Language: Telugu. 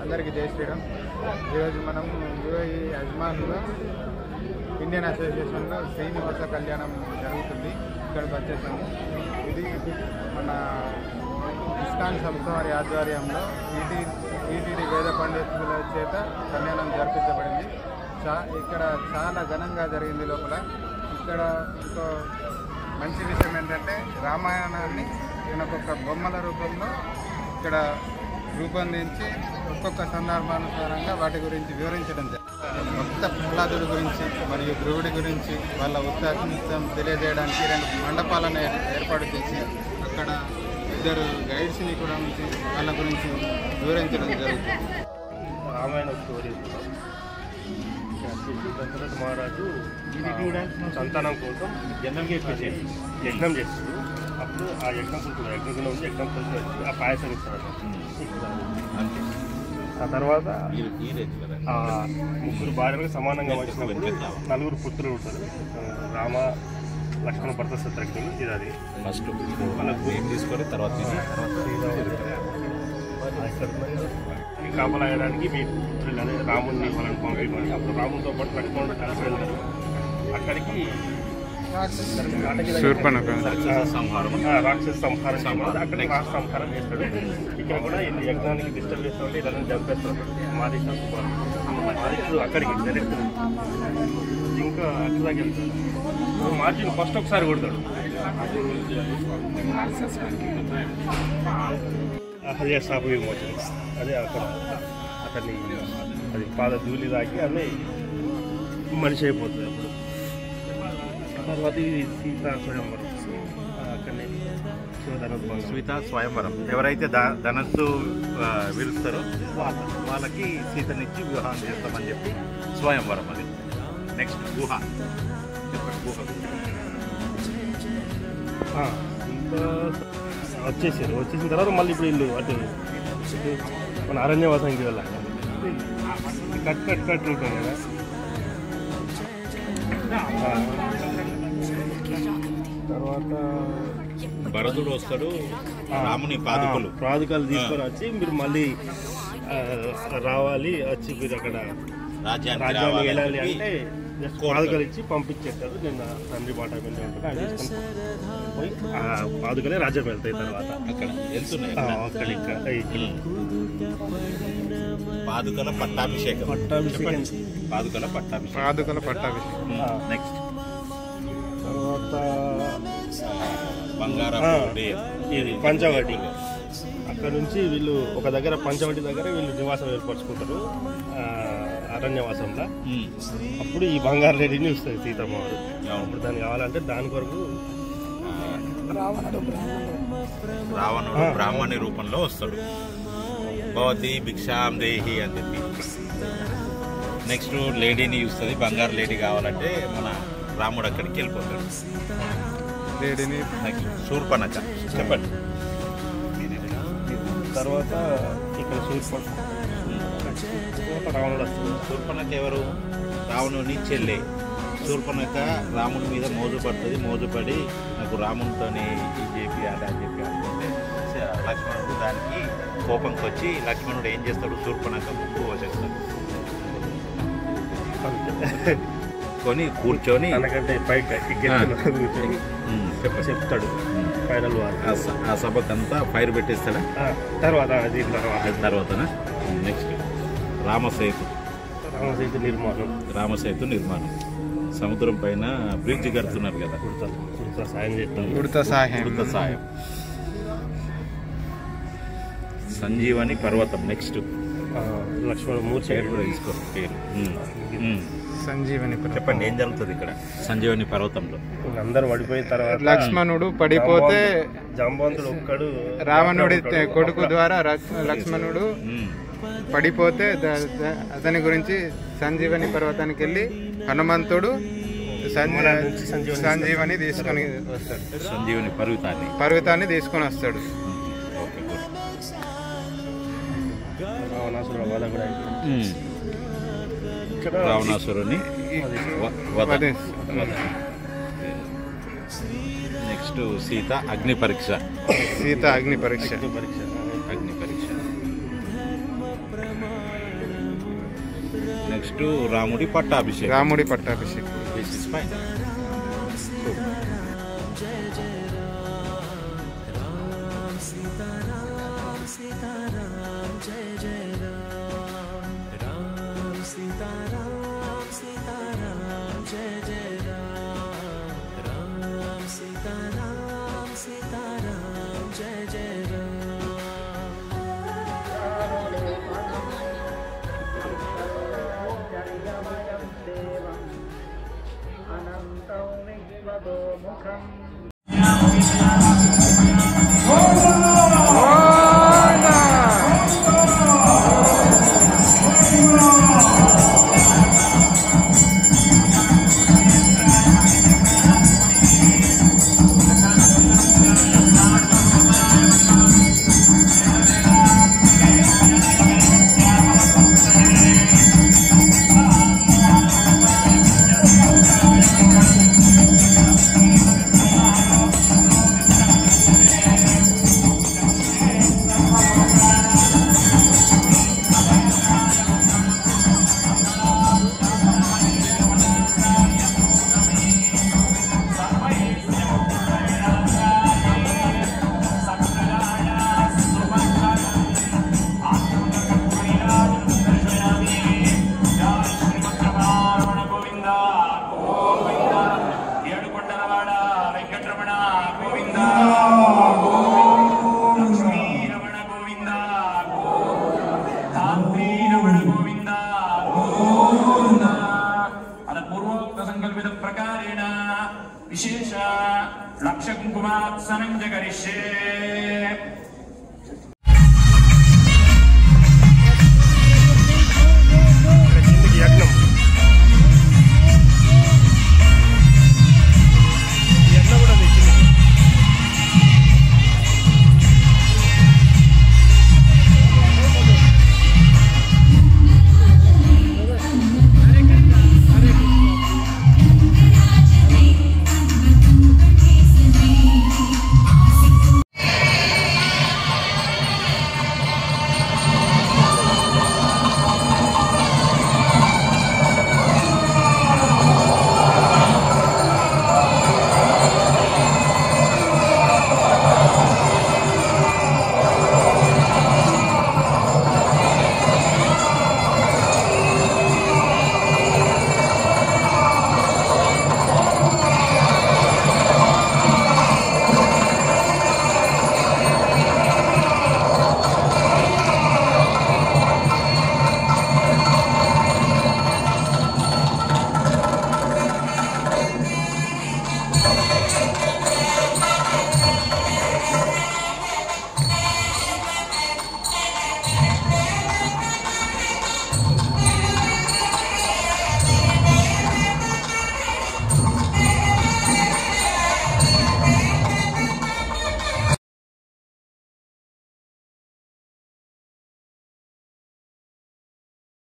అందరికీ జై శ్రీరామ్. ఈరోజు మనం యుఏఈ అజ్మాన్లో ఇండియన్ అసోసియేషన్లో శ్రీనివాస కళ్యాణం జరుగుతుంది. ఇక్కడికి వచ్చేసాము. ఇది మన ఇస్కాన్ సంస్థ వారి ఆధ్వర్యంలో టీటీడీ వేద పండితుల చేత కళ్యాణం జరిపించబడింది. ఇక్కడ చాలా ఘనంగా జరిగింది. లోపల ఇక్కడ ఒక మంచి విషయం ఏంటంటే రామాయణాన్ని ఒక్కొక్క బొమ్మల రూపంలో ఇక్కడ రూపొందించి ఒక్కొక్క సందర్భానుసారంగా వాటి గురించి వివరించడం జరిగింది. భక్త ప్రహ్లాదుల గురించి మరియు ధ్రువుడి గురించి వాళ్ళ ఉత్సాహం తెలియజేయడానికి 2 మండపాలను ఏర్పాటు చేసి అక్కడ 2 గైడ్స్ని కూడా ఉంచి వాళ్ళ గురించి వివరించడం జరుగుతుంది. రామాయణ స్టోరీ దశరథ మహారాజు సంతానం కోసం యజ్ఞం చేస్తారు. అప్పుడు ఆ యజ్ఞం పులుసు యజ్ఞంలో ఉంచి యజ్ఞం పులుసు వచ్చి ఆ పాయసం ఇస్తారు. ఆ తర్వాత 3 భార్యలకు సమానంగా వచ్చినప్పుడు 4 పుత్రులు ఉంటారు. రామ లక్ష్మణ భరత శత్రుఘ్నులు. ఇది అది ఫస్ట్ తీసుకొని తర్వాత కాపలాయడానికి మీ పుత్రులు అనే రాముడిని వాళ్ళని పంపించాలి. అప్పుడు రాముడితో పాటు లక్ష్మణుడు కలిసి వెళ్తారు. అక్కడికి రాక్షస సంహారం అక్కడ రాక్షస సంహారం చేస్తాడు. ఇక్కడ కూడా ఈ యజ్ఞానికి డిస్టర్బ్ చేస్తాడు. ఇలా చంపేస్తాడు. మాదిష్యుడు అక్కడికి డైరెక్ట్ ఇంకా అట్లాగే వెళ్తాడు. మార్జిన్ ఫస్ట్ ఒకసారి కొడతాడు. హరియాసాప విమోచన అదే అతన్ని అది పాద ధూళి తాకి అన్నీ మనిషి అయిపోతుంది. అప్పుడు తర్వాత సీతా స్వయంవరం అక్కడనే సీతా స్వయంవరం ఎవరైతే ధనస్సు విరుస్తారో వాళ్ళకి సీతనిచ్చి వివాహం చేస్తామని చెప్పి స్వయంవరం. అది నెక్స్ట్ గుహ వచ్చేసిన తర్వాత మళ్ళీ ఇప్పుడు ఇల్లు అటు మన అరణ్యవాసానికి వెళ్ళాలి. కట్ ఉంటాం కదా. తర్వాత భరతుడు వస్తాడు. రాముని పాదుకలు తీసుకొని వచ్చి మీరు మళ్ళీ రావాలి. వచ్చి మీరు అక్కడ రాజ్యానికి వెళ్ళాలి అంటే పాదుకలు ఇచ్చి పంపించేస్తారు. నేను తండ్రి మాట మీద ఉంటుంది. అది తీసుకొని పోయి ఆ పాదుకలే రాజ్యం వెళ్తాయి. తర్వాత అక్కడ వెళ్తున్నాయి. పాదుకల పట్టాభిషేకం. నెక్స్ట్ తర్వాత ఇది పంచవటి. అక్కడ నుంచి వీళ్ళు ఒక దగ్గర పంచవటి దగ్గర వీళ్ళు నివాసం ఏర్పరచుకుంటారు అరణ్యవాసంలో. అప్పుడు ఈ బంగారు లేడీని వస్తుంది సీతమ్మ వారు. అప్పుడు దాన్ని కావాలంటే దాని కొరకు రావణుడు బ్రాహ్మణి రూపంలో వస్తాడు. భవతి భిక్షాం దేహి అని చెప్పి నెక్స్ట్ లేడీని చూస్తుంది. బంగారు లేడీ కావాలంటే మన రాముడు అక్కడికి వెళ్ళిపోతాడు. లేడీని నెక్స్ట్ శూర్పణఖ. చెప్పండి. తర్వాత ఇక్కడ రావణుడు వస్తుంది. శూర్పణఖ ఎవరు? రావణుని చెల్లె. శూర్పణఖ రాముడి మీద మోజుపడి నాకు రామునితోనే ఇది చెప్పి అలా చెప్పి అనుకుంటే లక్ష్మణుడు దానికి కోపంకి వచ్చి లక్ష్మణుడు ఏం చేస్తాడు? శూర్పణఖ ముక్కు వచ్చేస్తాడు. కొని కూర్చొని చెప్తాడు ఫైనల్ ఆ సభకంతా ఫైర్ పెట్టేస్తాడా? తర్వాతనా నెక్స్ట్ రామసేతు నిర్మాణం. సముద్రం పైన బ్రిడ్జ్ కడుతున్నారు కదా. ఉడత సాయం. సంజీవని పర్వతం. నెక్స్ట్ లక్ష్మణ తీసుకో పేరు. సంజీవని. చెప్పండి ఏం జరుగుతుంది ఇక్కడ సంజీవని పర్వతంలో? అందరూ పడిపోయిన తర్వాత లక్ష్మణుడు పడిపోతే జాంబవంతుడు ఒక్కడు రావణుడి కొడుకు ద్వారా లక్ష్మణుడు పడిపోతే అతని గురించి సంజీవని పర్వతానికి వెళ్ళి హనుమంతుడు సంజీవని తీసుకొని వస్తాడు. సంజీవని పర్వతాన్ని తీసుకొని వస్తాడు. రావణాసురుని నెక్స్ట్ సీత అగ్ని పరీక్ష. నెక్స్ట్ రాముడి పట్టాభిషేకం. రాముడి పట్టాభిషేకం. This is fine. అనంతం